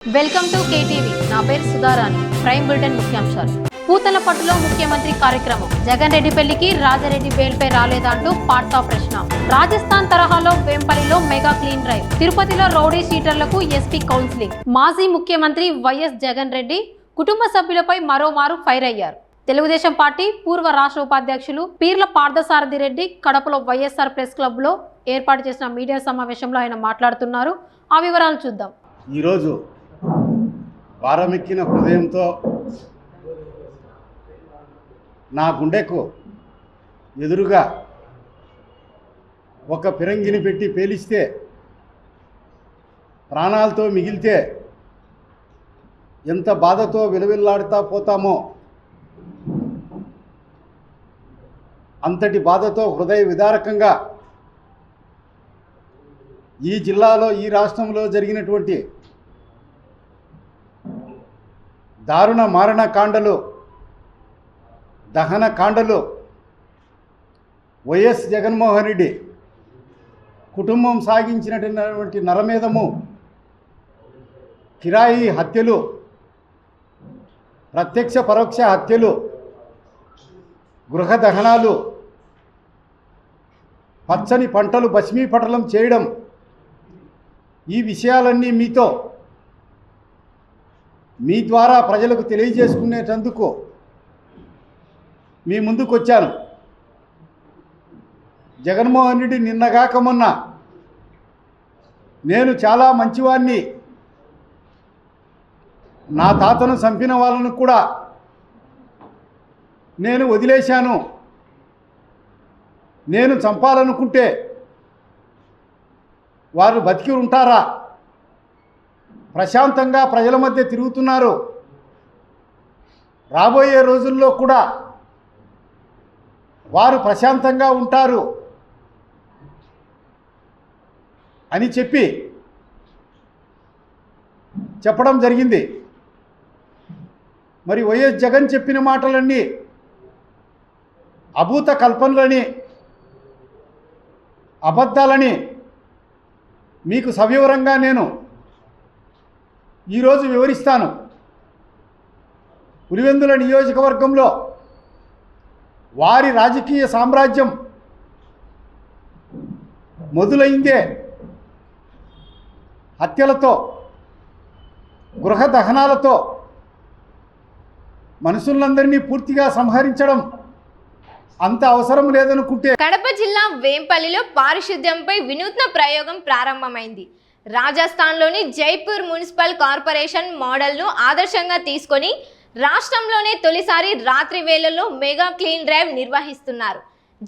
Welcome to KTV. నా పేరు Sudharani. Prime bulletin ముఖ్యాంశాలు. పూతలపట్టులో ముఖ్యమంత్రి కార్యక్రమం. జగన్ రెడ్డి పెళ్లికి రాజారెడ్డి బెయిల్పై రాలేదంటూ పార్తా ప్రశ్న. రాజస్థాన్ తరహాలో వేంపల్లిలో మెగా క్లీన్ డ్రైవ్. తిరుపతిలో రౌడీ షీటర్లకు ఎస్పీ కౌన్సిలింగ్. మాజీ ముఖ్యమంత్రి వైఎస్ జగన్ రెడ్డి కుటుంబ సభ్యులపై మరోమారు ఫైర్ అయ్యారు. తెలుగుదేశం పార్టీ పూర్వ రాష్ట్ర ఉపాధ్యక్షులు పీర్ల పార్థసారథి రెడ్డి కడపలో వైఎస్ఆర్ ప్రెస్ క్లబ్ లో ఏర్పాటు చేసిన మీడియా సమావేశంలో ఆయన మాట్లాడుతున్నారు. ఆ వివరాలు చూద్దాం. ఈరోజు వారమెక్కిన హృదయంతో నా గుండెకు ఎదురుగా ఒక ఫిరంగిని పెట్టి పేలిస్తే ప్రాణాలతో మిగిలితే ఎంత బాధతో విలవిల్లాడుతా పోతామో అంతటి బాధతో హృదయ విదారకంగా ఈ జిల్లాలో ఈ రాష్ట్రంలో జరిగినటువంటి దారుణ మారణ కాండలు, దహన కాండలు, వైఎస్ జగన్మోహన్ రెడ్డి కుటుంబం సాగించినటువంటి నరమేధము, కిరాయి హత్యలు, ప్రత్యక్ష పరోక్ష హత్యలు, గృహ దహనాలు, పచ్చని పంటలు భస్మీపటలం చేయడం, ఈ విషయాలన్నీ మీ ద్వారా ప్రజలకు తెలియజేసుకునేటందుకు మీ ముందుకు వచ్చాను. జగన్మోహన్ రెడ్డి నిన్నగాక మొన్న నేను చాలా మంచివాణ్ణి, నా తాతను చంపిన వాళ్ళను కూడా నేను వదిలేశాను, నేను చంపాలనుకుంటే వారు బతికి ఉంటారా, ప్రశాంతంగా ప్రజల మధ్య తిరుగుతున్నారు, రాబోయే రోజుల్లో కూడా వారు ప్రశాంతంగా ఉంటారు అని చెప్పడం జరిగింది. మరి వైఎస్ జగన్ చెప్పిన మాటలన్నీ అభూత కల్పనలని, అబద్ధాలని మీకు సవివరంగా నేను ఈరోజు వివరిస్తాను. పులివెందుల నియోజకవర్గంలో వారి రాజకీయ సామ్రాజ్యం మొదలైందే హత్యలతో, గృహ దహనాలతో, మనుషులందరినీ పూర్తిగా సంహరించడం అంత అవసరం లేదనుకుంటే. కడప జిల్లా వేంపల్లిలో పారిశుద్ధ్యంపై వినూత్న ప్రయోగం ప్రారంభమైంది. రాజస్థాన్లోని జైపూర్ మున్సిపల్ కార్పొరేషన్ మోడల్ను ఆదర్శంగా తీసుకొని రాష్ట్రంలోనే తొలిసారి రాత్రి వేళల్లో మెగా క్లీన్ డ్రైవ్ నిర్వహిస్తున్నారు.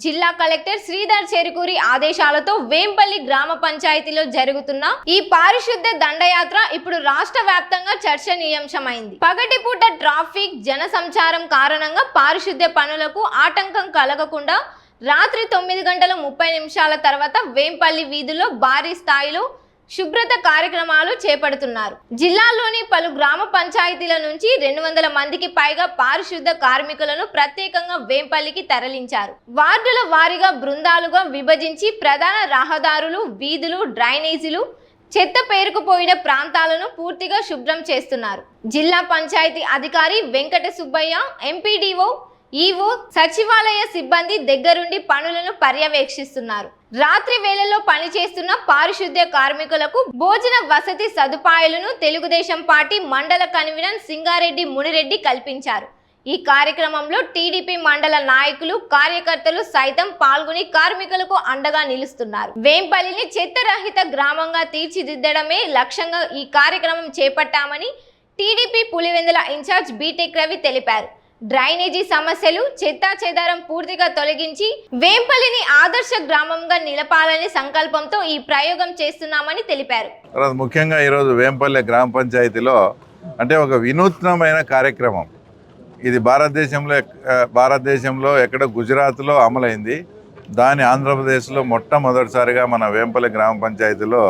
జిల్లా కలెక్టర్ శ్రీధర్ చెరుకూరి ఆదేశాలతో వేంపల్లి గ్రామ పంచాయతీలో జరుగుతున్న ఈ పారిశుద్ధ్య దండయాత్ర ఇప్పుడు రాష్ట్ర వ్యాప్తంగా చర్చనీయాంశమైంది. పగటిపూట ట్రాఫిక్ జన సంచారం కారణంగా పారిశుద్ధ్య పనులకు ఆటంకం కలగకుండా రాత్రి 9:30 తర్వాత వేంపల్లి వీధుల్లో భారీ స్థాయిలో శుభ్రత కార్యక్రమాలు చేపడుతున్నారు. జిల్లాలోని పలు గ్రామ పంచాయతీల నుంచి 200 మందికి పైగా పారిశుద్ధ కార్మికులను ప్రత్యేకంగా వేంపల్లికి తరలించారు. వార్డుల వారీగా బృందాలుగా విభజించి ప్రధాన రహదారులు, వీధులు, డ్రైనేజీలు, చెత్త పేరుకుపోయిన ప్రాంతాలను పూర్తిగా శుభ్రం చేస్తున్నారు. జిల్లా పంచాయతీ అధికారి వెంకట సుబ్బయ్య, ఎంపీడీఓ, ఈవో, సచివాలయ సిబ్బంది దగ్గరుండి పనులను పర్యవేక్షిస్తున్నారు. రాత్రి వేళల్లో పనిచేస్తున్న పారిశుద్ధ్య కార్మికులకు భోజన వసతి సదుపాయాలను తెలుగుదేశం పార్టీ మండల కన్వీనర్ సింగారెడ్డి మునిరెడ్డి కల్పించారు. ఈ కార్యక్రమంలో టీడీపీ మండల నాయకులు, కార్యకర్తలు సైతం పాల్గొని కార్మికులకు అండగా నిలుస్తున్నారు. వేంపల్లిని చెత్తరహిత గ్రామంగా తీర్చిదిద్దడమే లక్ష్యంగా ఈ కార్యక్రమం చేపట్టామని TDP Pulivendula in charge BTech Ravi తెలిపారు. డ్రైనేజీ సమస్యలు, చెత్తా చెదారం పూర్తిగా తొలగించి వేంపల్లిని ఆదర్శ గ్రామంగా నిలపాలనే సంకల్పంతో ఈ ప్రయోగం చేస్తున్నామని తెలిపారు. ముఖ్యంగా ఈరోజు వేంపల్లి గ్రామ పంచాయతీలో అంటే ఒక వినూత్నమైన కార్యక్రమం ఇది. భారతదేశంలో ఎక్కడ గుజరాత్లో అమలైంది, దాని ఆంధ్రప్రదేశ్లో మొట్టమొదటిసారిగా మన వేంపల్లి గ్రామ పంచాయతీలో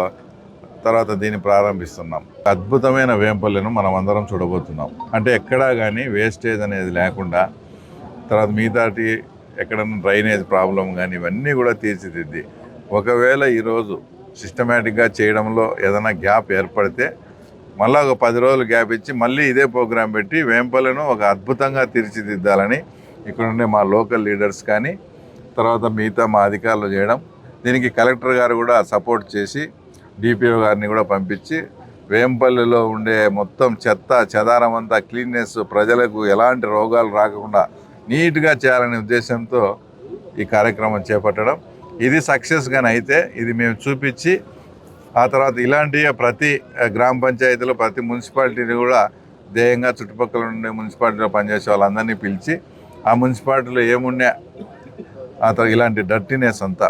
తర్వాత దీన్ని ప్రారంభిస్తున్నాం. అద్భుతమైన వేంపల్లిను మనం అందరం చూడబోతున్నాం. అంటే ఎక్కడా కానీ వేస్టేజ్ అనేది లేకుండా, తర్వాత మిగతాటి ఎక్కడన్నా డ్రైనేజ్ ప్రాబ్లం కానీ ఇవన్నీ కూడా తీర్చిదిద్ది, ఒకవేళ ఈరోజు సిస్టమేటిక్గా చేయడంలో ఏదైనా గ్యాప్ ఏర్పడితే మళ్ళీ ఒక 10 రోజులు గ్యాప్ ఇచ్చి మళ్ళీ ఇదే ప్రోగ్రాం పెట్టి వేంపల్లిను ఒక అద్భుతంగా తీర్చిదిద్దాలని ఇక్కడ ఉండే మా లోకల్ లీడర్స్ కానీ తర్వాత మిగతా మా అధికారులు చేయడం, దీనికి కలెక్టర్ గారు కూడా సపోర్ట్ చేసి డిపిఓ గారిని కూడా పంపించి వేంపల్లిలో ఉండే మొత్తం చెత్త చెదారం అంతా క్లీన్నెస్, ప్రజలకు ఎలాంటి రోగాలు రాకుండా నీట్గా చేయాలనే ఉద్దేశంతో ఈ కార్యక్రమం చేపట్టడం. ఇది సక్సెస్గానే అయితే ఇది మేము చూపించి ఆ తర్వాత ఇలాంటి ప్రతి గ్రామ పంచాయతీలో ప్రతి మున్సిపాలిటీని కూడా ధ్యేయంగా చుట్టుపక్కల ఉండే మున్సిపాలిటీలో పనిచేసే వాళ్ళందరినీ పిలిచి ఆ మున్సిపాలిటీలో ఏముండే ఆ తర్వాత ఇలాంటి డర్టీనెస్ అంతా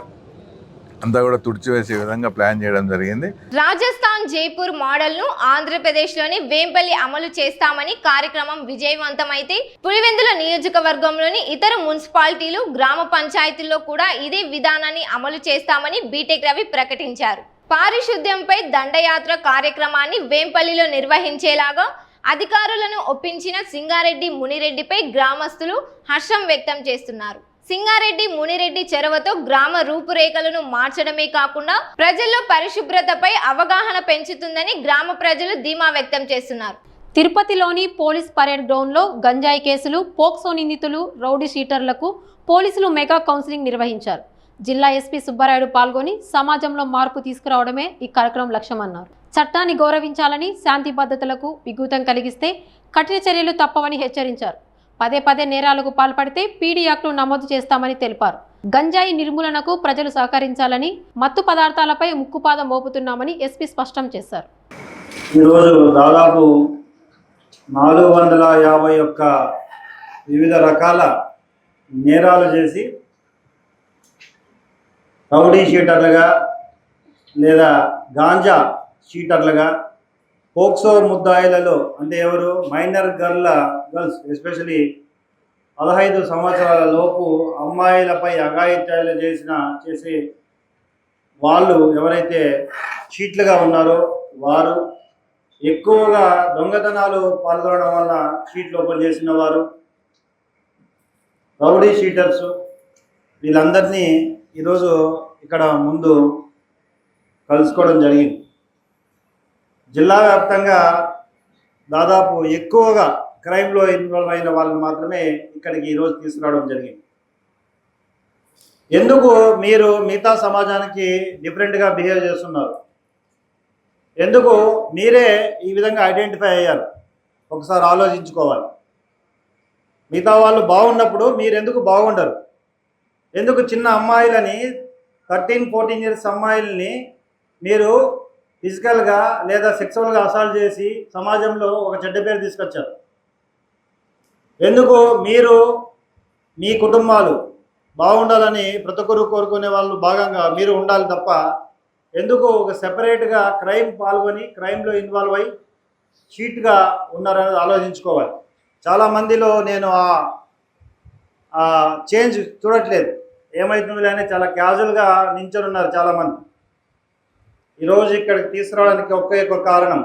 కూడా తుడిచివేసే విధంగా ప్లాన్ చేయడం జరిగింది. రాజస్థాన్ జైపూర్ మోడల్ను ఆంధ్రప్రదేశ్లోని వేంపల్లి అమలు చేస్తామని కార్యక్రమం విజయవంతమైతే పులివెందుల నియోజకవర్గంలోని ఇతర మున్సిపాలిటీలు, గ్రామ పంచాయతీల్లో కూడా ఇదే విధానాన్ని అమలు చేస్తామని బీటెక్ రవి ప్రకటించారు. పారిశుద్ధ్యంపై దండయాత్ర కార్యక్రమాన్ని వేంపల్లిలో నిర్వహించేలాగా అధికారులను ఒప్పించిన సింగారెడ్డి మునిరెడ్డిపై గ్రామస్తులు హర్షం వ్యక్తం చేస్తున్నారు. సింగారెడ్డి మునిరెడ్డి చొరవతో గ్రామ రూపురేఖలను మార్చడమే కాకుండా ప్రజల్లో పరిశుభ్రతపై అవగాహన పెంచుతుందని గ్రామ ప్రజలు ధీమా వ్యక్తం చేస్తున్నారు. తిరుపతిలోని పోలీస్ పరేడ్ గ్రౌండ్లో గంజాయి కేసులు, పోక్సో నిందితులు, రౌడీ షీటర్లకు పోలీసులు మెగా కౌన్సిలింగ్ నిర్వహించారు. జిల్లా ఎస్పీ సుబ్బారాయుడు పాల్గొని సమాజంలో మార్పు తీసుకురావడమే ఈ కార్యక్రమం లక్ష్యమన్నారు. చట్టాన్ని గౌరవించాలని, శాంతి భద్రతలకు విఘాతం కలిగిస్తే కఠిన చర్యలు తప్పవని హెచ్చరించారు. పదే పదే నేరాలకు పాల్పడితే పీడీ యాక్టు నమోదు చేస్తామని తెలిపారు. గంజాయి నిర్మూలనకు ప్రజలు సహకరించాలని, మత్తు పదార్థాలపై ముక్కుపాదం మోపుతున్నామని ఎస్పీ స్పష్టం చేశారు. ఈరోజు దాదాపు 451 వివిధ రకాల నేరాలు చేసి రౌడీ షీటర్లుగా లేదా గాంజా షీటర్లుగా పోక్సో ముద్దాయిలలో అంటే ఎవరు మైనర్ గర్ల్స్ ఎస్పెషలీ 15 సంవత్సరాల లోపు అమ్మాయిలపై అఘాయిత్యాలు చేసి వాళ్ళు ఎవరైతే షీట్లుగా ఉన్నారో వారు, ఎక్కువగా దొంగతనాలు పాల్గొనడం వల్ల షీట్లు ఓపెన్ చేసిన వారు, రౌడీ షీటర్స్, వీళ్ళందరినీ ఈరోజు ఇక్కడ ముందు కలుసుకోవడం జరిగింది. జిల్లా వ్యాప్తంగా దాదాపు ఎక్కువగా క్రైమ్లో ఇన్వాల్వ్ అయిన వాళ్ళని మాత్రమే ఇక్కడికి ఈరోజు తీసుకురావడం జరిగింది. ఎందుకు మీరు మిగతా సమాజానికి డిఫరెంట్గా బిహేవ్ చేస్తున్నారు? ఎందుకు మీరే ఈ విధంగా ఐడెంటిఫై అయ్యారు? ఒకసారి ఆలోచించుకోవాలి. మిగతా వాళ్ళు బాగున్నప్పుడు మీరు ఎందుకు బాగుండరు? ఎందుకు చిన్న అమ్మాయిలని 13-14 ఇయర్స్ అమ్మాయిల్ని మీరు ఫిజికల్గా లేదా సెక్సువల్గా అసాల్ట్ చేసి సమాజంలో ఒక చెడ్డ పేరు తీసుకొచ్చారు? ఎందుకు మీరు మీ కుటుంబాలు బాగుండాలని ప్రతి ఒక్కరు కోరుకునే వాళ్ళు భాగంగా మీరు ఉండాలి తప్ప ఎందుకు ఒక సెపరేట్గా క్రైమ్ పాల్గొని క్రైమ్లో ఇన్వాల్వ్ అయ్యి షీట్గా ఉన్నారనేది ఆలోచించుకోవాలి. చాలామందిలో నేను ఆ చేంజ్ చూడట్లేదు. ఏమవుతుందో అని చాలా క్యాజువల్గా నించొని ఉన్నారు చాలామంది. ఈరోజు ఇక్కడికి తీసుకురావడానికి ఒకే ఒక కారణం,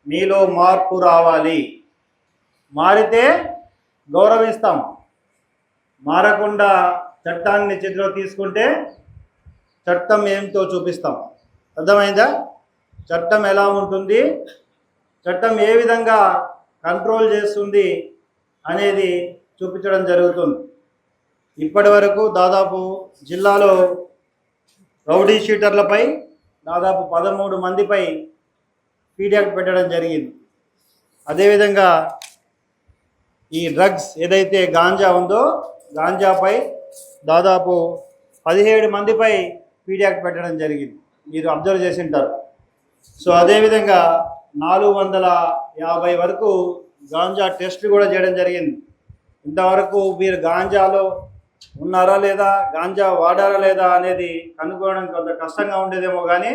మీలో మార్పు రావాలి. మారితే గౌరవిస్తాం, మారకుండా చట్టాన్ని చేతిలో తీసుకుంటే చట్టం ఏమిటో చూపిస్తాం. అర్థమైందా? చట్టం ఎలా ఉంటుంది, చట్టం ఏ విధంగా కంట్రోల్ చేస్తుంది అనేది చూపించడం జరుగుతుంది. ఇప్పటి వరకు దాదాపు జిల్లాలో రౌడీ షీటర్లపై దాదాపు 13 మందిపై పీడీ యాక్ట్ పెట్టడం జరిగింది. అదేవిధంగా ఈ డ్రగ్స్ ఏదైతే గాంజా ఉందో గాంజాపై దాదాపు 17 మందిపై పీడీ యాక్ట్ పెట్టడం జరిగింది. మీరు అబ్జర్వ్ చేసి ఉంటారు. సో అదేవిధంగా 450 వరకు గాంజా టెస్టులు కూడా చేయడం జరిగింది. ఇంతవరకు మీరు గాంజాలో ఉన్నారా లేదా, గాంజా వాడారా లేదా అనేది కనుక్కోవడం కొంత కష్టంగా ఉండేదేమో, కానీ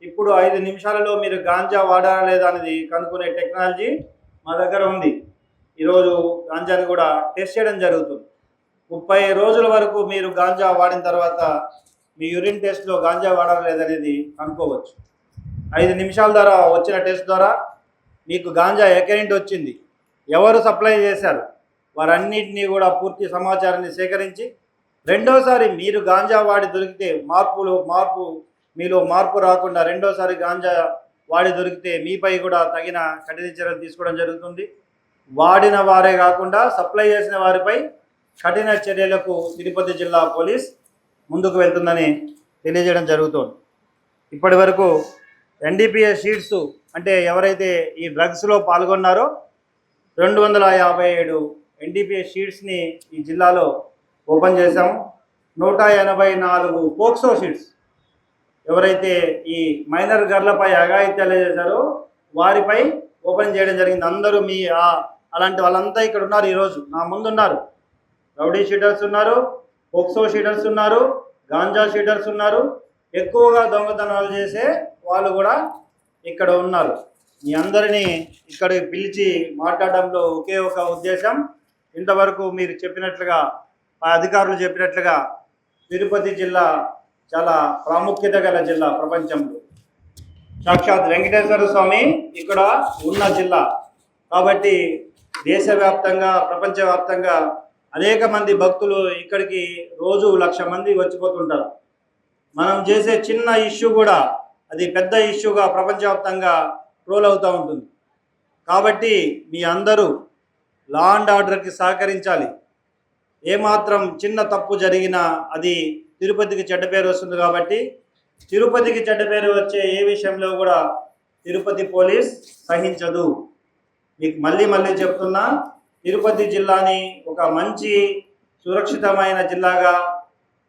ఇప్పుడు 5 నిమిషాలలో మీరు గాంజా వాడారా లేదా అనేది కనుక్కునే టెక్నాలజీ మా దగ్గర ఉంది. ఈరోజు గాంజాని కూడా టెస్ట్ చేయడం జరుగుతుంది. 30 రోజుల వరకు మీరు గాంజా వాడిన తర్వాత మీ యూరిన్ టెస్ట్లో గాంజా వాడారా లేదనేది కనుక్కోవచ్చు. 5 నిమిషాల ద్వారా వచ్చిన టెస్ట్ ద్వారా మీకు గాంజా ఎక్కడి నుండి వచ్చింది, ఎవరు సప్లై చేశారు, వారన్నింటినీ కూడా పూర్తి సమాచారాన్ని సేకరించి రెండోసారి మీరు గాంజా వాడి దొరికితే మీలో మార్పు రాకుండా రెండోసారి గాంజా వాడి దొరికితే మీపై కూడా తగిన కఠిన చర్యలు తీసుకోవడం జరుగుతుంది. వాడిన వారే కాకుండా సప్లై చేసిన వారిపై కఠిన చర్యలకు తిరుపతి జిల్లా పోలీస్ ముందుకు వెళ్తుందని తెలియజేయడం జరుగుతుంది. ఇప్పటి వరకు ఎన్డీపీఎస్ షీట్స్ అంటే ఎవరైతే ఈ డ్రగ్స్లో పాల్గొన్నారో 257 ఎన్డీపీఎస్ షీట్స్ని ఈ జిల్లాలో ఓపెన్ చేశాము. 184 పోక్సో షీట్స్ ఎవరైతే ఈ మైనర్ గర్లపై అఘాయిత్యాలు చేశారో వారిపై ఓపెన్ చేయడం జరిగింది. అందరూ అలాంటి వాళ్ళంతా ఇక్కడ ఉన్నారు, ఈరోజు నా ముందు ఉన్నారు. రౌడీ షీటర్స్ ఉన్నారు, పోక్సో షీటర్స్ ఉన్నారు, గాంజా షీటర్స్ ఉన్నారు, ఎక్కువగా దొంగతనాలు చేసే వాళ్ళు కూడా ఇక్కడ ఉన్నారు. మీ అందరినీ ఇక్కడికి పిలిచి మాట్లాడడంలో ఒకే ఒక ఉద్దేశం, ఇంతవరకు మీరు చెప్పినట్లుగా ఆ అధికారులు చెప్పినట్లుగా తిరుపతి జిల్లా చాలా ప్రాముఖ్యత గల జిల్లా ప్రపంచంలో. సాక్షాత్ వెంకటేశ్వర స్వామి ఇక్కడ ఉన్న జిల్లా కాబట్టి దేశవ్యాప్తంగా ప్రపంచవ్యాప్తంగా అనేక మంది భక్తులు ఇక్కడికి రోజు 1,00,000 మంది వచ్చిపోతుంటారు. మనం చేసే చిన్న ఇష్యూ కూడా అది పెద్ద ఇష్యూగా ప్రపంచవ్యాప్తంగా ట్రోల్ అవుతూ ఉంటుంది. కాబట్టి మీ అందరూ లా అండ్ ఆర్డర్కి సహకరించాలి. ఏమాత్రం చిన్న తప్పు జరిగినా అది తిరుపతికి చెడ్డ పేరు వస్తుంది. కాబట్టి తిరుపతికి చెడ్డ పేరు వచ్చే ఏ విషయంలో కూడా తిరుపతి పోలీస్ సహించదు. మీకు మళ్ళీ చెప్తున్నా, తిరుపతి జిల్లాని ఒక మంచి సురక్షితమైన జిల్లాగా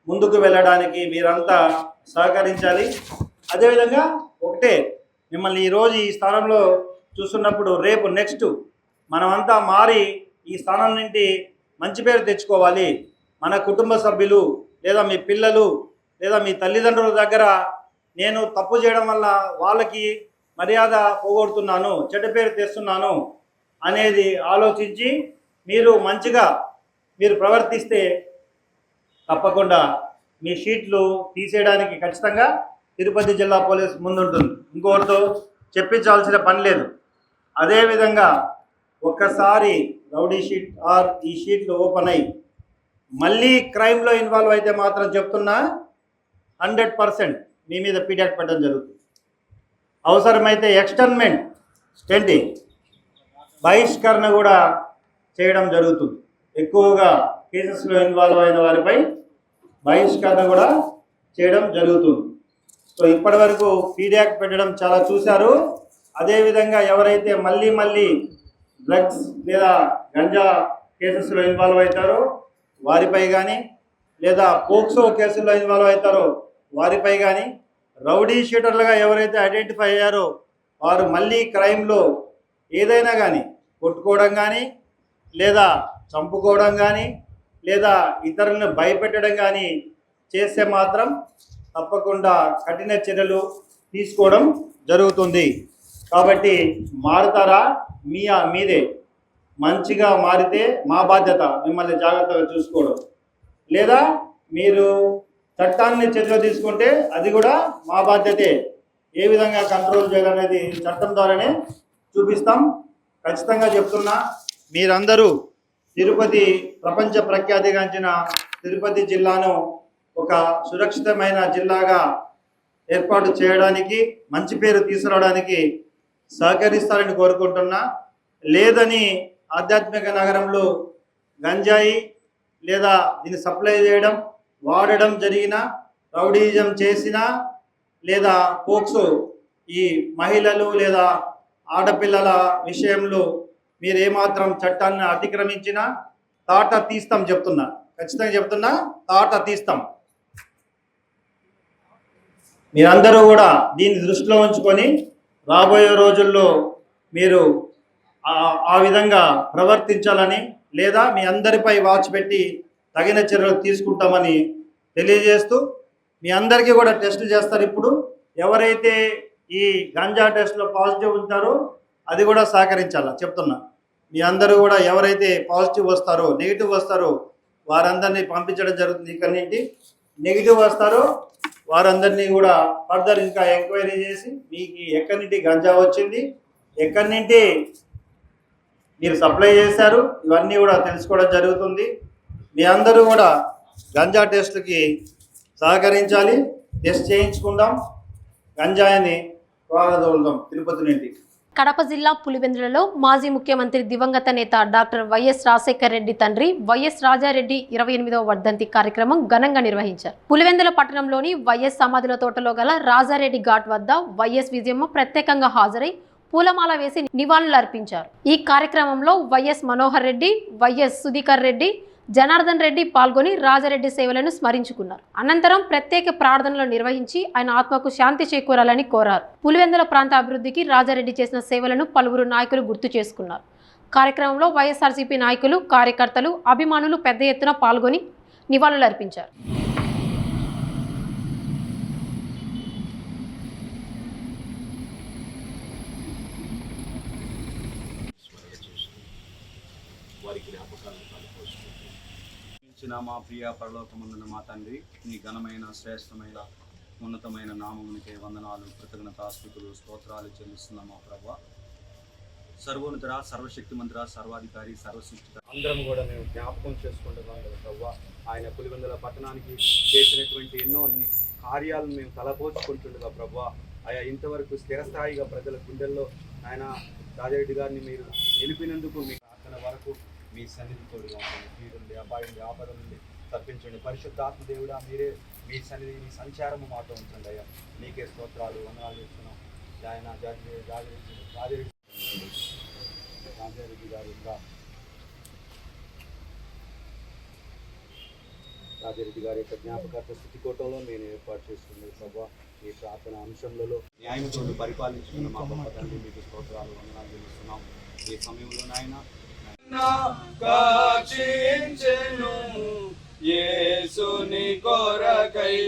ముందుకు వెళ్ళడానికి మీరంతా సహకరించాలి. అదేవిధంగా ఒకటే, మిమ్మల్ని ఈరోజు ఈ స్థానంలో చూస్తున్నప్పుడు రేపు నెక్స్ట్ మనమంతా మారి ఈ స్థానం నుండి మంచి పేరు తెచ్చుకోవాలి. మన కుటుంబ సభ్యులు లేదా మీ పిల్లలు లేదా మీ తల్లిదండ్రుల దగ్గర నేను తప్పు చేయడం వల్ల వాళ్ళకి మర్యాద పోగొడుతున్నాను, చెడ్డ పేరు తెస్తున్నాను అనేది ఆలోచించి మీరు మంచిగా ప్రవర్తిస్తే తప్పకుండా మీ షీట్లు తీసేయడానికి ఖచ్చితంగా తిరుపతి జిల్లా పోలీస్ ముందుంటుంది. ఇంకొకరితో చెప్పించాల్సిన పని లేదు. అదేవిధంగా ఒక్కసారి రౌడీ షీట్ ఆర్ ఈ షీట్లు ఓపెన్ అయ్యి మళ్ళీ క్రైమ్లో ఇన్వాల్వ్ అయితే మాత్రం చెప్తున్నా 100% మీ మీద పీడియాక్ట్ పెట్టడం జరుగుతుంది. అవసరమైతే ఎక్స్టర్న్మెంట్ ఏంటి బహిష్కరణ కూడా చేయడం జరుగుతుంది. ఎక్కువగా కేసెస్లో ఇన్వాల్వ్ అయిన వారిపై బహిష్కరణ కూడా చేయడం జరుగుతుంది. సో ఇప్పటి వరకు పీడియాక్ట్ పెట్టడం చాలా చూశారు. అదేవిధంగా ఎవరైతే మళ్ళీ డ్రగ్స్ లేదా గంజా కేసెస్లో ఇన్వాల్వ్ అవుతారో వారిపై కానీ లేదా పోక్సో కేసుల్లో ఇన్వాల్వ్ అవుతారో వారిపై కానీ రౌడీ షీటర్లుగా ఎవరైతే ఐడెంటిఫై అయ్యారో వారు మళ్ళీ క్రైమ్లో ఏదైనా కానీ కొట్టుకోవడం కానీ లేదా చంపుకోవడం కానీ లేదా ఇతరులను భయపెట్టడం కానీ చేస్తే మాత్రం తప్పకుండా కఠిన చర్యలు తీసుకోవడం జరుగుతుంది. కాబట్టి మారుతారా? మీదే మంచిగా మారితే మా బాధ్యత మిమ్మల్ని జాగ్రత్తగా చూసుకోవడం, లేదా మీరు చట్టాన్ని చేతిలో తీసుకుంటే అది కూడా మా బాధ్యతే. ఏ విధంగా కంట్రోల్ చేయాలనేది చట్టం ద్వారానే చూపిస్తాం. ఖచ్చితంగా చెప్తున్నా, మీరందరూ తిరుపతి ప్రపంచ ప్రఖ్యాతిగాంచిన తిరుపతి జిల్లాను ఒక సురక్షితమైన జిల్లాగా ఏర్పాటు చేయడానికి, మంచి పేరు తీసుకురావడానికి సహకరిస్తారని కోరుకుంటున్నా. లేదని ఆధ్యాత్మిక నగరంలో గంజాయి లేదా దీన్ని సప్లై చేయడం, వాడడం జరిగినా, రౌడీజం చేసినా లేదా పోక్సో ఈ మహిళలు లేదా ఆడపిల్లల విషయంలో మీరు ఏమాత్రం చట్టాన్ని అతిక్రమించినా తాట తీస్తాం. చెప్తున్నా, ఖచ్చితంగా చెప్తున్నా, తాట తీస్తాం. మీరందరూ కూడా దీన్ని దృష్టిలో ఉంచుకొని రాబోయే రోజుల్లో మీరు ఆ విధంగా ప్రవర్తించాలని లేదా మీ అందరిపై వాచ్ పెట్టి తగిన చర్యలు తీసుకుంటామని తెలియజేస్తూ, మీ అందరికీ కూడా టెస్టులు చేస్తారు. ఇప్పుడు ఎవరైతే ఈ గంజా టెస్ట్లో పాజిటివ్ ఉంటారో అది కూడా సహకరించాలా చెప్తున్నా. మీ అందరూ కూడా ఎవరైతే పాజిటివ్ వస్తారో, నెగిటివ్ వస్తారో వారందరినీ పంపించడం జరుగుతుంది. ఇక్కడి నుండి నెగిటివ్ వస్తారో వారందరినీ కూడా ఫర్దర్ ఇంకా ఎంక్వైరీ చేసి మీకు ఎక్కడి నుండి గంజా వచ్చింది, ఎక్కడి నుండి మీరు సప్లై చేశారు, ఇవన్నీ కూడా తెలుసుకోవడం జరుగుతుంది. మీ అందరూ కూడా గంజా టెస్ట్కి సహకరించాలి. టెస్ట్ చేయించుకుందాం. గంజాయిని స్వాగతం తిరుపతి నుండి. కడప జిల్లా పులివెందులలో మాజీ ముఖ్యమంత్రి దివంగత నేత డాక్టర్ వైఎస్ రాజశేఖర్ రెడ్డి తండ్రి వైఎస్ రాజారెడ్డి 28వ వర్ధంతి కార్యక్రమం ఘనంగా నిర్వహించారు. పులివెందుల పట్టణంలోని వైఎస్ సమాధుల తోటలో గల రాజారెడ్డి ఘాట్ వద్ద వైఎస్ విజయమ్మ ప్రత్యేకంగా హాజరై పూలమాల వేసి నివాళులర్పించారు. ఈ కార్యక్రమంలో వైఎస్ మనోహర్ రెడ్డి, వైఎస్ సుధీకర్ రెడ్డి, జనార్దన్ రెడ్డి పాల్గొని రాజారెడ్డి సేవలను స్మరించుకున్నారు. అనంతరం ప్రత్యేక ప్రార్థనలు నిర్వహించి ఆయన ఆత్మకు శాంతి చేకూరాలని కోరారు. పులివెందుల ప్రాంత అభివృద్ధికి రాజారెడ్డి చేసిన సేవలను పలువురు నాయకులు గుర్తు చేసుకున్నారు. కార్యక్రమంలో వైఎస్ఆర్సీపీ నాయకులు, కార్యకర్తలు, అభిమానులు పెద్ద ఎత్తున పాల్గొని నివాళులర్పించారు. మా ప్రియ పరలోకమందున మా తండ్రి, నీ ఘనమైన శ్రేష్టమైన ఉన్నతమైన నామమునికే వందనాలు, కృతజ్ఞతాస్తుతులు, స్తోత్రాలు చెల్లిస్తున్నాం మా ప్రభువా. సర్వోన్నతుడా, సర్వశక్తిమంతుడా, సర్వాధికారి, సర్వసృష్టిక అందరం కూడా మేము జ్ఞాపకం చేసుకుంటున్నాం కదా ప్రభువా. ఆయన పులివెందుల పట్టణానికి చేసినటువంటి ఎన్నో కార్యాలను మేము తలపోచుకుంటుండగా ప్రభువా. ఆయా ఇంతవరకు స్థిరస్థాయిగా ప్రజల గుండెల్లో ఆయన రాజారెడ్డి గారిని మీరు నిలిపినందుకు మీ ప్రార్థన వరకు మీ సన్నిధి తోడుగా ఉంటుంది. కీడుండి, అపాయం నుండి, ఆపద నుండి తప్పించండి. పరిశుద్ధాత్మ దేవుడా, మీరే మీ సన్నిధి, మీ సంచారము మాతో ఉంచండి అయ్యా. నీకే స్తోత్రాలు, వందనాలు చేస్తున్నాం. ఆయన రాజారెడ్డి గారు ఇంకా రాజారెడ్డి గారి యొక్క జ్ఞాపకార్థ స్థితి కోటంలో నేను ఏర్పాటు చేస్తుంది ప్రభావ. ఈ ప్రార్థన అంశంలో న్యాయంతో పరిపాలించుకున్న మా గొప్ప తండ్రి, మీకు స్తోత్రాలు, వందనాలు చేస్తున్నాం. ఈ సమయంలో నాయన కాచించెను యేసుని కొరకై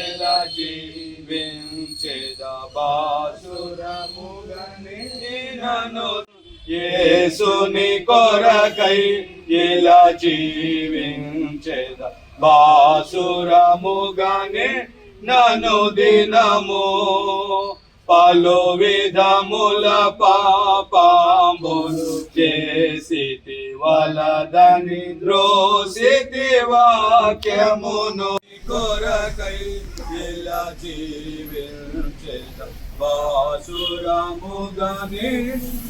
ఎలా జీవించెద బాసురముగని నన్ను యేసుని కొరకై ఎలా జీవించెద బాసురముగని నన్ను దినము పలు విధముల పాపములు చేసితి వలదని ద్రోసితి వాక్యమును కొరకై ఇలా జీవించేద బాసురముగని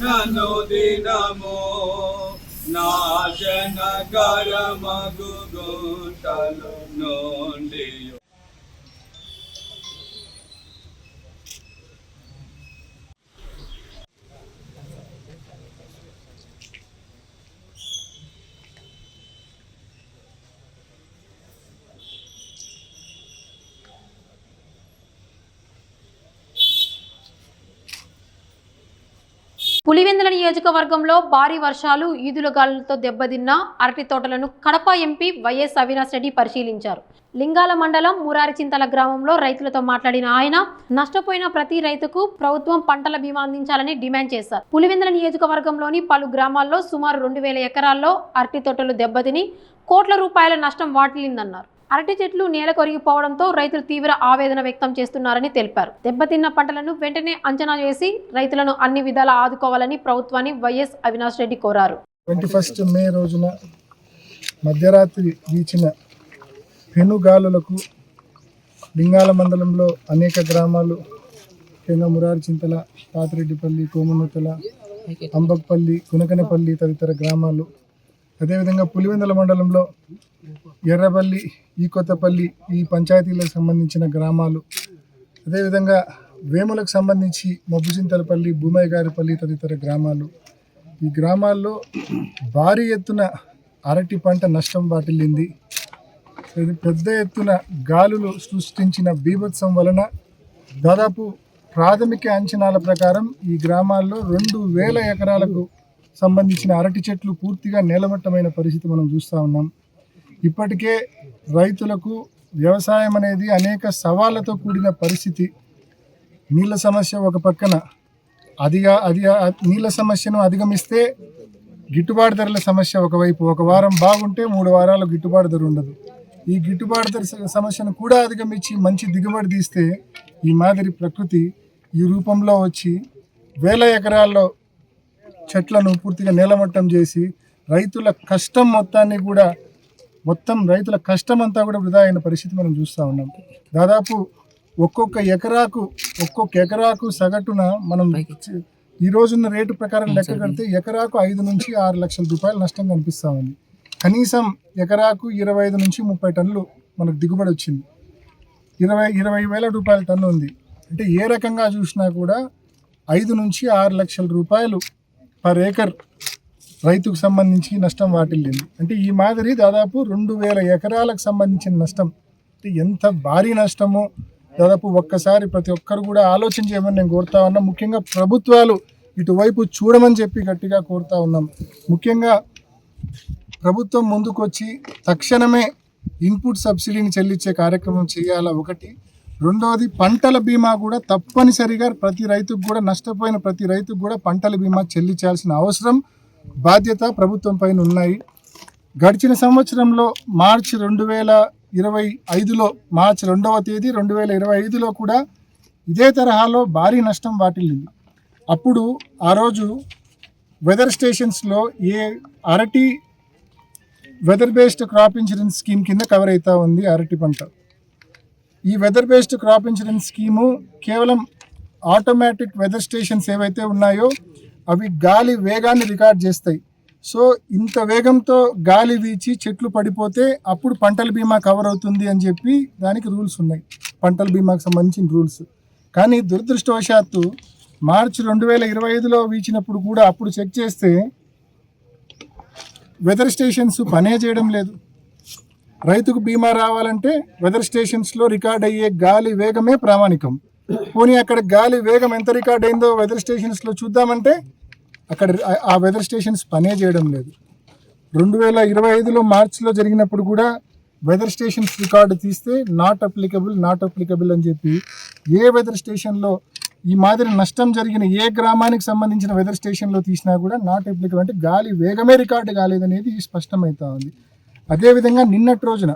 నన్ను దినము నాశనకరమగు గుంటలు నుండి పులివెందుల నియోజకవర్గంలో భారీ వర్షాలు, ఈదురుగాలులతో దెబ్బతిన్న అరటి తోటలను కడప ఎంపీ వైఎస్ అవినాష్ రెడ్డి పరిశీలించారు. లింగాల మండలం మురారిచింతల గ్రామంలో రైతులతో మాట్లాడిన ఆయన నష్టపోయిన ప్రతి రైతుకు ప్రభుత్వం పంటల బీమా అందించాలని డిమాండ్ చేశారు. పులివెందుల నియోజకవర్గంలోని పలు గ్రామాల్లో సుమారు 2000 ఎకరాల్లో అరటి తోటలు దెబ్బతిని కోట్ల రూపాయల నష్టం వాటిల్లిందన్నారు. అరటి చెట్లు నేల కొరిగిపోవడంతో రైతులు తీవ్ర ఆవేదన వ్యక్తం చేస్తున్నారని తెలిపారు. దెబ్బతిన్న పంటలను వెంటనే అంచనా వేసి రైతులను అన్ని విధాలా ఆదుకోవాలని ప్రభుత్వాన్ని వైఎస్ అవినాష్ రెడ్డి కోరారు. 21 మే రోజున మధ్యరాత్రి వీచిన పెనుగాలులకు లింగాల మండలంలో అనేక గ్రామాలు, ముఖ్యంగా మురారిచింతల, పాతిరెడ్డిపల్లి, కోమనూతల, అంబక్పల్లి, కునకనపల్లి తదితర గ్రామాలు, అదేవిధంగా పులివెందుల మండలంలో ఎర్రపల్లి, ఈ కొత్తపల్లి, ఈ పంచాయతీలకు సంబంధించిన గ్రామాలు, అదేవిధంగా వేములకు సంబంధించి మబ్బుచింతలపల్లి, భూమయ్యగారిపల్లి తదితర గ్రామాలు. ఈ గ్రామాల్లో భారీ ఎత్తున అరటి పంట నష్టం వాటిల్లింది. పెద్ద ఎత్తున గాలులు సృష్టించిన బీభత్సం వలన దాదాపు ప్రాథమిక అంచనాల ప్రకారం ఈ గ్రామాల్లో 2000 ఎకరాలకు సంబంధించిన అరటి చెట్లు పూర్తిగా నేలమట్టమైన పరిస్థితి మనం చూస్తూ ఉన్నాం. ఇప్పటికే రైతులకు వ్యవసాయం అనేది అనేక సవాళ్లతో కూడిన పరిస్థితి. నీళ్ళ సమస్య ఒక పక్కన, నీళ్ళ సమస్యను అధిగమిస్తే గిట్టుబాటు ధరల సమస్య ఒకవైపు. ఒక వారం బాగుంటే 3 వారాలు గిట్టుబాటు ధర ఉండదు. ఈ గిట్టుబాటు ధర సమస్యను కూడా అధిగమించి మంచి దిగుబడి తీస్తే ఈ మాదిరి ప్రకృతి ఈ రూపంలో వచ్చి 1000 ఎకరాల్లో చెట్లను పూర్తిగా నేలమట్టం చేసి రైతుల కష్టం రైతుల కష్టం అంతా కూడా వృధా అయిన పరిస్థితి మనం చూస్తూ ఉన్నాం. దాదాపు ఒక్కొక్క ఎకరాకు సగటున మనం ఈ రోజున్న రేటు ప్రకారం లెక్క కడితే ఎకరాకు 5 నుంచి 6 లక్షల రూపాయలు నష్టం కనిపిస్తూ ఉంది. కనీసం ఎకరాకు 25 నుంచి 30 టన్నులు మనకు దిగుబడి వచ్చింది. 20 వేల రూపాయల టన్ను ఉంది. అంటే ఏ రకంగా చూసినా కూడా 5 నుంచి 6 లక్షల రూపాయలు పర్ ఏకర్ రైతుకు సంబంధించి నష్టం వాటిల్లింది. అంటే ఈ మాదిరి దాదాపు 2000 ఎకరాలకు సంబంధించిన నష్టం. అంటే ఎంత భారీ నష్టమో దాదాపు ఒక్కసారి ప్రతి ఒక్కరు కూడా ఆలోచన చేయమని నేను కోరుతా ఉన్నా. ముఖ్యంగా ప్రభుత్వాలు ఇటువైపు చూడమని చెప్పి గట్టిగా కోరుతా ఉన్నాం. ముఖ్యంగా ప్రభుత్వం ముందుకొచ్చి తక్షణమే ఇన్పుట్ సబ్సిడీని చెల్లించే కార్యక్రమం చేయాలా ఒకటి. రెండవది పంటల బీమా కూడా తప్పనిసరిగా ప్రతి రైతుకు కూడా, నష్టపోయిన ప్రతి రైతుకు కూడా పంటల బీమా చెల్లించాల్సిన అవసరం, బాధ్యత ప్రభుత్వం పైన ఉన్నాయి. గడిచిన సంవత్సరంలో మార్చి 2025లో మార్చి 2వ తేదీ 2025లో కూడా ఇదే తరహాలో భారీ నష్టం వాటిల్లింది. అప్పుడు ఆ రోజు వెదర్ స్టేషన్స్లో అరటి weather based crop insurance scheme కింద కవర్ అవుతూ ఉంది అరటి పంట. ఈ weather based crop insurance scheme కేవలం ఆటోమేటిక్ వెదర్ స్టేషన్స్ ఏవైతే ఉన్నాయో అవి గాలి వేగాన్ని రికార్డ్ చేస్తాయి. సో ఇంత వేగంతో గాలి వీచి చెట్లు పడిపోతే అప్పుడు పంటల బీమా కవర్ అవుతుంది అని చెప్పి దానికి రూల్స్ ఉన్నాయి, పంటల బీమాకు సంబంధించిన రూల్స్. కానీ దురదృష్టవశాత్తు మార్చి 2025లో వీచినప్పుడు కూడా అప్పుడు చెక్ చేస్తే వెదర్ స్టేషన్స్ పనే చేయడం లేదు. రైతుకు బీమా రావాలంటే వెదర్ స్టేషన్స్లో రికార్డ్ అయ్యే గాలి వేగమే ప్రామాణికం. పోనీ అక్కడ గాలి వేగం ఎంత రికార్డ్ అయిందో వెదర్ స్టేషన్స్లో చూద్దామంటే అక్కడ ఆ వెదర్ స్టేషన్స్ పనే చేయడం లేదు. 2025లో మార్చిలో జరిగినప్పుడు కూడా వెదర్ స్టేషన్స్ రికార్డు తీస్తే నాట్ అప్లికబుల్ అని చెప్పి ఏ వెదర్ స్టేషన్లో ఈ మాదిరి నష్టం జరిగిన ఏ గ్రామానికి సంబంధించిన వెదర్ స్టేషన్లో తీసినా కూడా నాట్ అప్లికబుల్, అంటే గాలి వేగమే రికార్డు కాలేదనేది స్పష్టమవుతా ఉంది. అదేవిధంగా నిన్నటి రోజున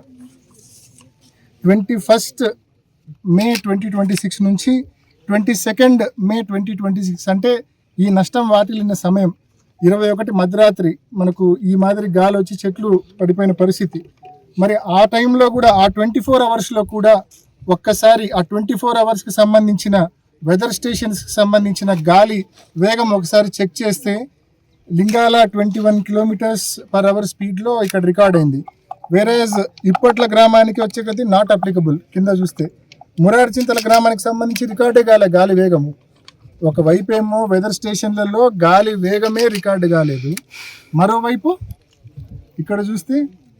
21 మే 2026 నుంచి 22 మే 2026 అంటే ఈ నష్టం వాటిల్లిన సమయం 21 మధ్యరాత్రి మనకు ఈ మాదిరి గాలి వచ్చి చెట్లు పడిపోయిన పరిస్థితి. మరి ఆ టైంలో కూడా ఆ 24 అవర్స్లో కూడా ఒక్కసారి ఆ 24 అవర్స్కి సంబంధించిన వెదర్ స్టేషన్స్కి సంబంధించిన గాలి వేగం ఒకసారి చెక్ చేస్తే లింగాల 21 km/h స్పీడ్లో ఇక్కడ రికార్డ్ అయింది. వేరేజ్ ఇప్పట్ల గ్రామానికి వచ్చే కొద్దీ నాట్ అప్లికబుల్. కింద చూస్తే మురార్చింతల గ్రామానికి సంబంధించి రికార్డే గాలి వేగము. ఒకవైపు ఏమో వెదర్ స్టేషన్లలో గాలి వేగమే రికార్డు కాలేదు, మరోవైపు ఇక్కడ చూస్తే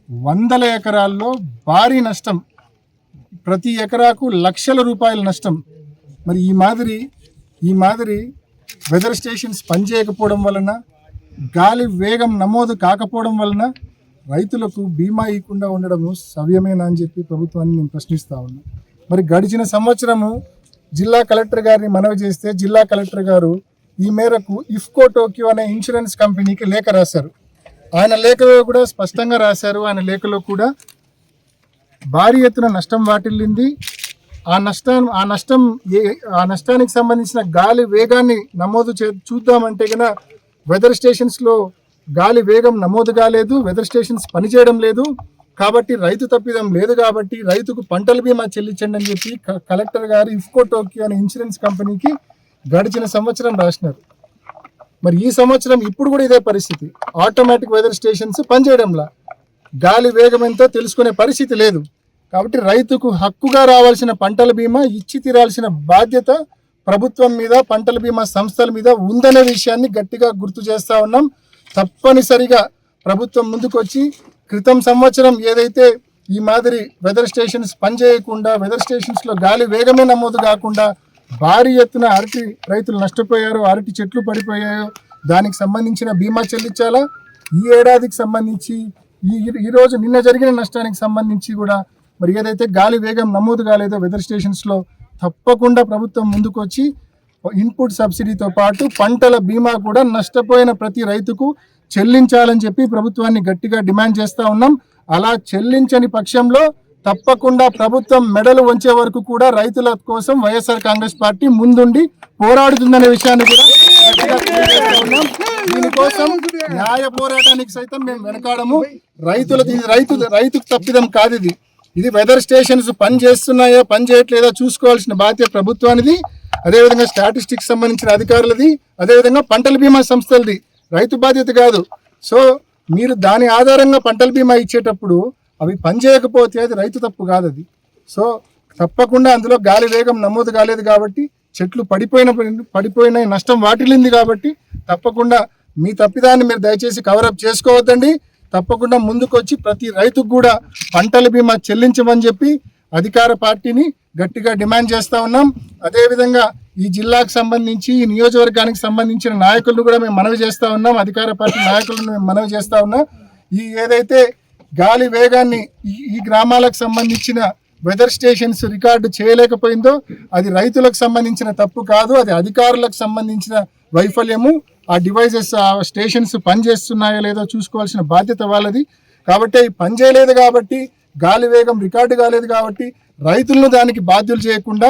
100 ఎకరాల్లో భారీ నష్టం, ప్రతి ఎకరాకు లక్షల రూపాయల నష్టం. మరి ఈ మాదిరి వెదర్ స్టేషన్స్ పనిచేయకపోవడం వలన, గాలి వేగం నమోదు కాకపోవడం వలన రైతులకు బీమా ఇవ్వకుండా ఉండడము సవ్యమేనా అని చెప్పి ప్రభుత్వాన్ని నేను ప్రశ్నిస్తా ఉన్నా. మరి గడిచిన సంవత్సరము జిల్లా కలెక్టర్ గారిని మనవి చేస్తే జిల్లా కలెక్టర్ గారు ఈ మేరకు ఇఫ్కో టోక్యో అనే ఇన్సూరెన్స్ కంపెనీకి లేఖ రాశారు. ఆయన లేఖలో కూడా స్పష్టంగా రాశారు. ఆయన లేఖలో కూడా భారీ ఎత్తున నష్టం వాటిల్లింది. ఆ నష్టానికి సంబంధించిన గాలి వేగాన్ని నమోదు చూద్దామంటే కనుక వెదర్ స్టేషన్స్లో గాలి వేగం నమోదు కాలేదు, వెదర్ స్టేషన్స్ పనిచేయడం లేదు. కాబట్టి రైతు తప్పిదం లేదు, కాబట్టి రైతుకు పంటల బీమా చెల్లించండి అని చెప్పి కలెక్టర్ గారు ఇఫ్కో టోక్యో అనే ఇన్సూరెన్స్ కంపెనీకి గడిచిన సంవత్సరం రాసినారు. మరి ఈ సంవత్సరం ఇప్పుడు కూడా ఇదే పరిస్థితి. ఆటోమేటిక్ వెదర్ స్టేషన్స్ పనిచేయడంలా, గాలి వేగం ఎంతో తెలుసుకునే పరిస్థితి లేదు. కాబట్టి రైతుకు హక్కుగా రావాల్సిన పంటల బీమా ఇచ్చి తీరాల్సిన బాధ్యత ప్రభుత్వం మీద, పంటల బీమా సంస్థల మీద ఉందనే విషయాన్ని గట్టిగా గుర్తు చేస్తా ఉన్నాం. తప్పనిసరిగా ప్రభుత్వం ముందుకొచ్చి క్రితం సంవత్సరం ఏదైతే ఈ మాదిరి వెదర్ స్టేషన్స్ పనిచేయకుండా, వెదర్ స్టేషన్స్లో గాలి వేగమే నమోదు కాకుండా భారీ ఎత్తున అరటి రైతులు నష్టపోయారో, అరటి చెట్లు పడిపోయాయో దానికి సంబంధించిన బీమా చెల్లించాలా. ఈ ఏడాదికి సంబంధించి ఈరోజు నిన్న జరిగిన నష్టానికి సంబంధించి కూడా మరి ఏదైతే గాలి వేగం నమోదు కాలేదో వెదర్ స్టేషన్స్లో తప్పకుండా ప్రభుత్వం ముందుకొచ్చి ఇన్పుట్ సబ్సిడీతో పాటు పంటల బీమా కూడా నష్టపోయిన ప్రతి రైతుకు చెల్లించాలని చెప్పి ప్రభుత్వాన్ని గట్టిగా డిమాండ్ చేస్తూ ఉన్నాం. అలా చెల్లించని పక్షంలో తప్పకుండా ప్రభుత్వం మెడలు వంచే వరకు కూడా రైతుల కోసం వైఎస్ఆర్ కాంగ్రెస్ పార్టీ ముందుండి పోరాడుతుందనే విషయాన్ని కూడా గట్టిగా తెలియజేస్తూ ఉన్నాం. దీనికోసం న్యాయ పోరాటానికి సైతం మేము వెనకాడము. రైతుకు తప్పిదం కాదు ఇది. ఇది వెదర్ స్టేషన్స్ పని చేస్తున్నాయా పని చేయట్లేదా చూసుకోవాల్సిన బాధ్యత ప్రభుత్వానిది, అదేవిధంగా స్టాటిస్టిక్స్ సంబంధించిన అధికారులది, అదేవిధంగా పంటల బీమా సంస్థలది. రైతు బాధ్యత కాదు. సో మీరు దాని ఆధారంగా పంటల బీమా ఇచ్చేటప్పుడు అవి పని చేయకపోతే అది రైతు తప్పు కాదు అది. సో తప్పకుండా అందులో గాలి వేగం నమోదు కాలేదు కాబట్టి చెట్లు పడిపోయిన నష్టం వాటిల్లింది కాబట్టి తప్పకుండా మీ తప్పిదాన్ని మీరు దయచేసి కవరప్ చేసుకోవద్దండి. తప్పకుండా ముందుకొచ్చి ప్రతి రైతుకు కూడా పంటల బీమా చెల్లించమని చెప్పి అధికార పార్టీని గట్టిగా డిమాండ్ చేస్తూ ఉన్నాం. అదేవిధంగా ఈ జిల్లాకు సంబంధించి ఈ నియోజకవర్గానికి సంబంధించిన నాయకులను కూడా మేము మనవి చేస్తూ ఉన్నాం. అధికార పార్టీ నాయకులను మేము మనవి చేస్తూ ఉన్నాం. ఈ ఏదైతే గాలి వేగాన్ని ఈ గ్రామాలకు సంబంధించిన వెదర్ స్టేషన్స్ రికార్డు చేయలేకపోయిందో అది రైతులకు సంబంధించిన తప్పు కాదు, అది అధికారులకు సంబంధించిన వైఫల్యము. ఆ డివైజెస్ ఆ స్టేషన్స్ పనిచేస్తున్నాయో లేదో చూసుకోవాల్సిన బాధ్యత వాళ్ళది. కాబట్టి అవి పనిచేయలేదు కాబట్టి గాలి వేగం రికార్డు కాలేదు కాబట్టి రైతులను దానికి బాధ్యులు చేయకుండా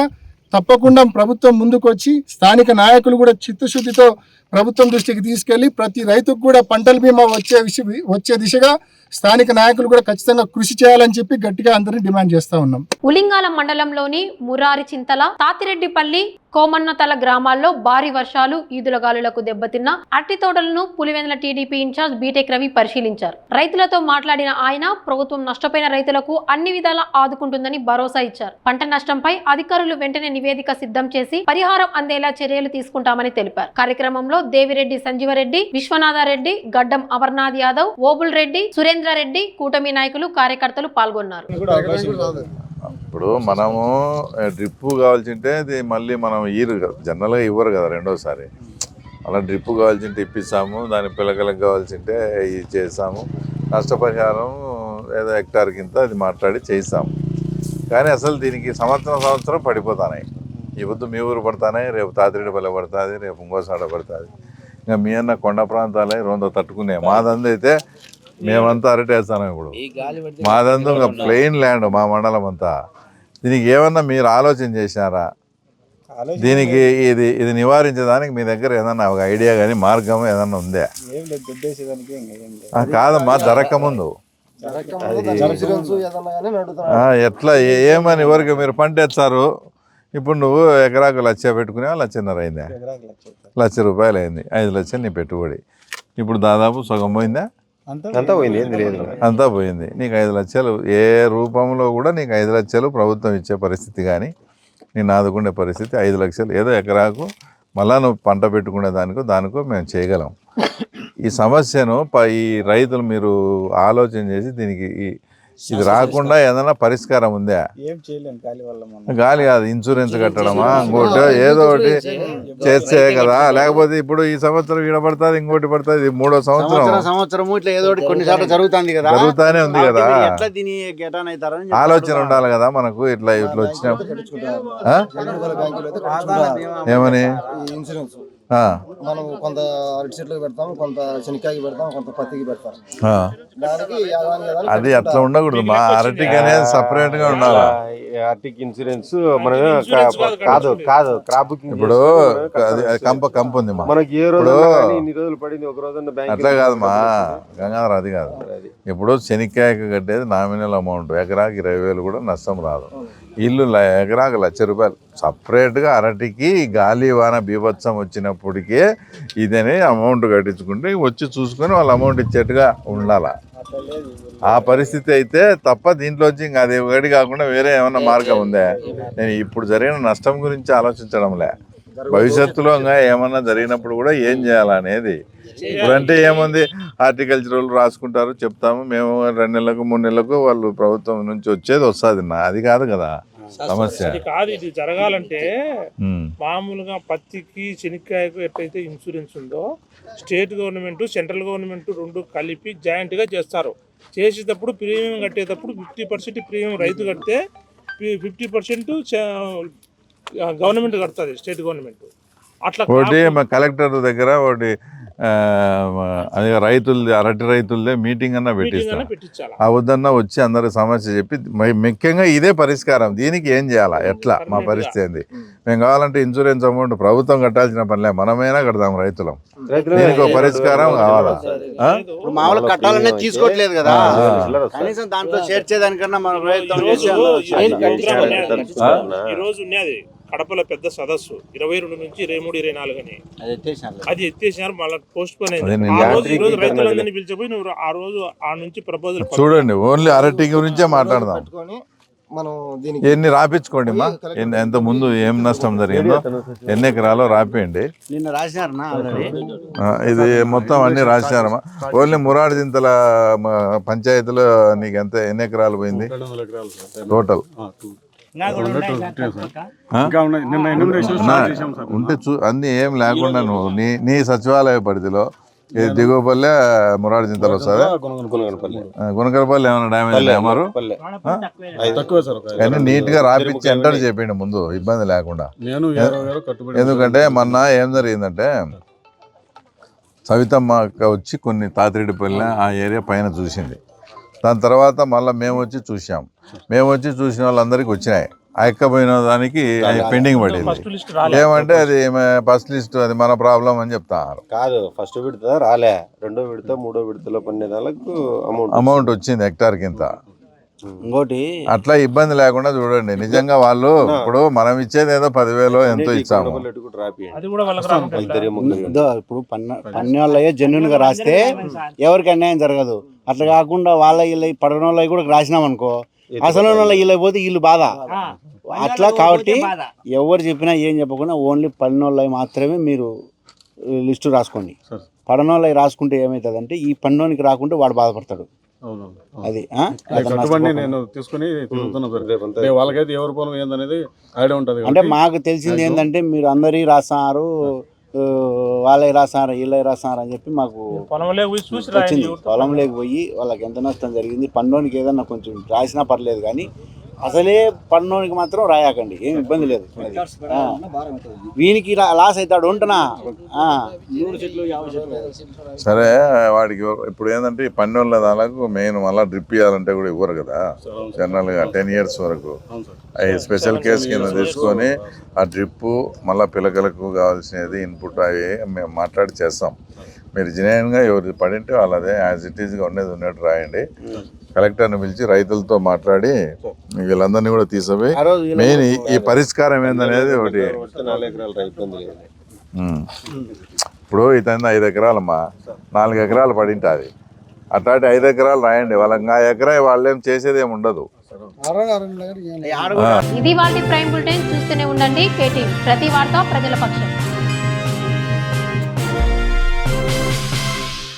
తప్పకుండా ప్రభుత్వం ముందుకొచ్చి స్థానిక నాయకులు కూడా చిత్తశుద్ధితో ప్రభుత్వం దృష్టికి తీసుకెళ్లి ప్రతి రైతుకు కూడా పంటల బీమా వచ్చే దిశగా స్థానిక నాయకులు కూడా ఖచ్చితంగా కృషి చేయాలని చెప్పి గట్టిగా అందరినీ డిమాండ్ చేస్తా ఉన్నాం. ఉలింగాల మండలంలోని మురారి చింతల, తాతిరెడ్డిపల్లి, కోమన్నతల గ్రామాల్లో భారీ వర్షాలు, ఈదుల గాలులకు దెబ్బతిన్న అరటి తోటలను Pulivendula TDP incharge BTech Ravi పరిశీలించారు. రైతులతో మాట్లాడిన ఆయన ప్రభుత్వం నష్టపోయిన రైతులకు అన్ని విధాలా ఆదుకుంటుందని భరోసా ఇచ్చారు. పంట నష్టంపై అధికారులు వెంటనే నివేదిక సిద్ధం చేసి పరిహారం అందేలా చర్యలు తీసుకుంటామని తెలిపారు. కార్యక్రమంలో దేవిరెడ్డి సంజీవరెడ్డి, విశ్వనాథరెడ్డి, గడ్డం అమర్నాథ్ యాదవ్, ఓబుల్ రెడ్డి, సురేంద్రారెడ్డి, కూటమి నాయకులు, కార్యకర్తలు పాల్గొన్నారు. ఇప్పుడు మనము డ్రిప్పు కావాల్సింటే అది మళ్ళీ మనం జనరల్గా ఇవ్వరు కదా రెండోసారి. అలా డ్రిప్పు కావాల్సింటే ఇప్పిస్తాము, దాని పిల్లకలకు కావాల్సింటే ఇది చేస్తాము, నష్టపరిహారం ఏదో హెక్టార్ కింద అది మాట్లాడి చేస్తాము. కానీ అసలు దీనికి సంవత్సరం పడిపోతున్నాయి. ఈ పొద్దు మీ ఊరు పడతానే, రేపు తాతిరెడ్డిపల్లె పడుతుంది, రేపు ఇంకోసాడ పడుతుంది. ఇంకా మీ అన్న కొండ ప్రాంతాలే రొంత తట్టుకునే. మాదందైతే మేమంతా అరటేస్తాను. ఇప్పుడు మాదంతా ఇంకా ప్లెయిన్ ల్యాండ్ మా మండలం అంతా. దీనికి ఏమన్నా మీరు ఆలోచన చేసినారా? దీనికి ఇది నివారించడానికి మీ దగ్గర ఏదన్నా ఒక ఐడియా కానీ మార్గం ఏదన్నా ఉందే? కాదమ్మా, జరగకముందు ఎట్లా ఏమని ఎవరికి మీరు పంట ఎత్తారు? ఇప్పుడు నువ్వు ఎకరాకు 1,00,000 పెట్టుకునేవా? 1,50,000 అయిందా? 1,00,000 రూపాయలు అయింది. 5 లక్షలు నీ పెట్టుబడి. ఇప్పుడు దాదాపు సగం పోయిందా? అంతా పోయింది. నీకు 5 లక్షలు ఏ రూపంలో కూడా నీకు 5 లక్షలు ప్రభుత్వం ఇచ్చే పరిస్థితి కానీ నేను ఆదుకునే పరిస్థితి 5 లక్షలు ఏదో ఎకరాకు మళ్ళా నువ్వు పంట పెట్టుకునే దానికో మేము చేయగలం. ఈ సమస్యను ఈ రైతులు మీరు ఆలోచన చేసి దీనికి ఇది రాకుండా ఏదైనా పరిష్కారం ఉందా? గాలి కాదు, ఇన్సూరెన్స్ కట్టడమా, ఇంకోటి ఏదో ఒకటి చేస్తే కదా. లేకపోతే ఇప్పుడు ఈ సంవత్సరం ఈడ పడుతుంది, ఇంకోటి పడుతుంది, ఇది 3వ సంవత్సరం ఇట్లా ఏదో కొన్నిసార్లు జరుగుతుంది కదా, జరుగుతానే ఉంది కదా. ఆలోచన ఉండాలి కదా మనకు. ఇట్లా వచ్చినప్పుడు ఏమని మనం కొంత అరటి చెట్లకు పెడతాం, కొంత శనక్కాయకి పెడతాం, కొంత పత్తికి పెడతాం. అది అట్లా ఉండకూడదు. మా అరటికి అనేది సపరేట్ గా ఉండాలి. అరటికి ఇన్సూరెన్స్ కాదు క్రాప్. ఇప్పుడు కంప ఉంది మనకి ఏ రోజు ఇన్ని రోజులు పడింది, ఒక రోజు అట్లా కాదమ్మా గంగాధర, అది కాదు. ఇప్పుడు శనక్కాయకు కట్టేది నామినల్ అమౌంట్, ఎకరాకి 20,000 కూడా నష్టం రాదు. ఇల్లు ఎకరాకు 1,00,000 రూపాయలు. సపరేట్గా అరటికి గాలి వాన బీభత్సం వచ్చినప్పటికే ఇదనే అమౌంట్ కట్టించుకుంటే వచ్చి చూసుకొని వాళ్ళు అమౌంట్ ఇచ్చేట్టుగా ఉండాలి. ఆ పరిస్థితి అయితే తప్ప దీంట్లోంచి ఇంకా అది ఒకటి కాకుండా వేరే ఏమన్నా మార్గం ఉందా? నేను ఇప్పుడు జరిగిన నష్టం గురించి ఆలోచించడంలే, భవిష్యత్తులో ఇంకా ఏమన్నా జరిగినప్పుడు కూడా ఏం చేయాలనేది. ఇప్పుడంటే ఏముంది, హార్టికల్చరల్ రాసుకుంటారు, చెప్తాము మేము 2 నెలలకు 3 నెలలకు వాళ్ళు ప్రభుత్వం నుంచి వచ్చేది వస్తుంది. అది కాదు కదా సమస్య. కాదు, ఇది జరగాలంటే మామూలుగా పత్తికి శనక్కాయకు ఎట్లయితే ఇన్సూరెన్స్ ఉందో స్టేట్ గవర్నమెంట్ సెంట్రల్ గవర్నమెంట్ 2 కలిపి జాయింట్ గా చేస్తారు. చేసేటప్పుడు ప్రీమియం కట్టేటప్పుడు 50% ప్రీమియం రైతు కడితే 50% గవర్నమెంట్ కడుతుంది, స్టేట్ గవర్నమెంట్. అట్లా ఒకటి కలెక్టర్ దగ్గర ఒకటి అది రైతులది అరటి రైతులదే మీటింగ్ అన్నా పెట్టిస్తాం. పెట్టించాలి. అవద్దన్నా వచ్చి అందరి సమస్య చెప్పి ముఖ్యంగా ఇదే పరిష్కారం. దీనికి ఏం చేయాలా, ఎట్లా, మా పరిస్థితి ఏంది, మేము కావాలంటే ఇన్సూరెన్స్ అమౌంట్ ప్రభుత్వం కట్టాల్సిన పనిలే, మనమైనా కడదాం రైతులం. దీనికి ఒక పరిష్కారం కావాలా? ఇప్పుడు మామూలు కట్టాలనే తీసుకోవట్లేదు కదా, కనీసం దాంట్లో చేర్చేదానికన్నా మన ప్రయత్నం చేసి ఈ రోజు ఉన్నది కడపలో పెద్ద సదస్సు 22 నుంచి 23, 24 అని అది ఎత్తేసినారు. మళ్ళీ పోస్ట్ పోన్ అయింది. ఈ రోజు రైతులందరినీ పిలిచిపోయి నువ్వు ఆ రోజు ఆ నుంచి ప్రపోజల్ చూడండి. ఓన్లీ అరటి గురించే మాట్లాడదాం. మనం దీనికి ఎన్ని రాపించుకోండి మా, ఎంత ముందు ఏం నష్టం జరిగిందో ఎన్ని ఎకరాలో రాపియండి. నిన్న రాసినారన్నా ఇది మొత్తం అన్ని రాసినారమ్మా. ఓన్లీ మురాడు దింతల పంచాయతీలో నీకు ఎంత ఎన్ని ఎకరాలు పోయింది టోటల్? ఉంటే అన్ని ఏం లేకుండా నువ్వు నీ సచివాలయ పరిధిలో దిగువపల్లె మురాడు చింతలు వస్తుంది, గునకరపల్లి ఏమైనా డ్యామేజ్ లేమారు కానీ నీట్ గా రాపిచ్చి ఎంటర్ చేయండి ముందు, ఇబ్బంది లేకుండా. ఎందుకంటే మొన్న ఏం జరిగిందంటే సవితమ్మ వచ్చి కొన్ని తాతిరెడ్డిపల్లి ఆ ఏరియా పైన చూసింది. దాని తర్వాత మళ్ళీ మేము వచ్చి చూసాం. మేము వచ్చి చూసిన వాళ్ళందరికీ వచ్చినాయి. ఆ ఎక్కపోయిన దానికి పెండింగ్ పడింది. ఏమంటే అది ఫస్ట్ లిస్ట్ అది మన ప్రాబ్లం అని చెప్తారు. కాదు, ఫస్ట్ విడత రాలే, రెండో విడత మూడో విడతలో పన్నే దానికి అమౌంట్ వచ్చింది హెక్టార్ కింద. ఇంకోటి అట్లా ఇబ్బంది లేకుండా చూడండి. నిజంగా వాళ్ళు ఇప్పుడు మనం ఇచ్చేది ఏదో 10,000 ఎంతో ఇచ్చాము. ఇప్పుడు పన్నులయ్యే జెన్యున్ గా రాస్తే ఎవరికి అన్యాయం జరగదు. అట్లా కాకుండా వాళ్ళ వీళ్ళ పడన వాళ్ళవి కూడా రాసినాం అనుకో, అసలు వాళ్ళ వీళ్ళ పోతే వీళ్ళు బాధ. అట్లా కాబట్టి ఎవరు చెప్పినా ఏం చెప్పకుండా ఓన్లీ పన్నులవి మాత్రమే మీరు లిస్టు రాసుకోండి. పడనోళ్ళవి రాసుకుంటే ఏమవుతుందంటే ఈ పన్నునికి రాకుంటే వాడు బాధపడతాడు. అది నేను తీసుకుని వాళ్ళకైతే ఎవరి పొలం ఏందనేది ఐడియా ఉంటుంది. అంటే మాకు తెలిసింది ఏంటంటే మీరు అందరి రాసారు, వాళ్ళకి రాసారు, వీళ్ళకి రాసారు అని చెప్పి మాకు వచ్చింది. పొలంలోకి పోయి వాళ్ళకి ఎంత నష్టం జరిగింది, పన్నునికి ఏదన్నా కొంచెం రాసినా పర్లేదు కానీ అసలే పన్నునికి మాత్రం రాయకండి, ఏం ఇబ్బంది లేదు. వీనికి లాస్ అవుతాడు ఉంటున్నా. సరే వాడికి ఇప్పుడు ఏంటంటే ఈ పన్నుల దానికి మెయిన్ మళ్ళీ డ్రిప్ ఇవ్వాలంటే కూడా ఇవ్వరు కదా జనరల్గా 10 years వరకు. అవి స్పెషల్ కేసు కింద తీసుకొని ఆ డ్రిప్పు మళ్ళీ పిల్లకలకు కావాల్సినది ఇన్పుట్ అవి మేము మాట్లాడి చేస్తాం. మీరు జెన్యూన్గా ఎవరు పడింటే వాళ్ళదే యాజ్ ఇట్ ఈజ్గా ఉండేది ఉన్నట్టు రాయండి. కలెక్టర్ని పిలిచి రైతులతో మాట్లాడి వీళ్ళందరినీ కూడా తీసుకుపోయి మెయిన్ ఈ పరిష్కారం ఏందనేది ఒకటి. ఇప్పుడు ఇతను 5 ఎకరాలమ్మా, 4 ఎకరాలు పడింటుంది. అట్లాంటి 5 ఎకరాలు రాయండి. వాళ్ళకి ఆ ఎకరా వాళ్ళేం చేసేది ఏమి ఉండదు. ఇది వాళ్ళ ప్రైమ్ బులెటిన్. చూస్తూనే ఉండండి KTV, ప్రతి వార్త ప్రజల పక్షం.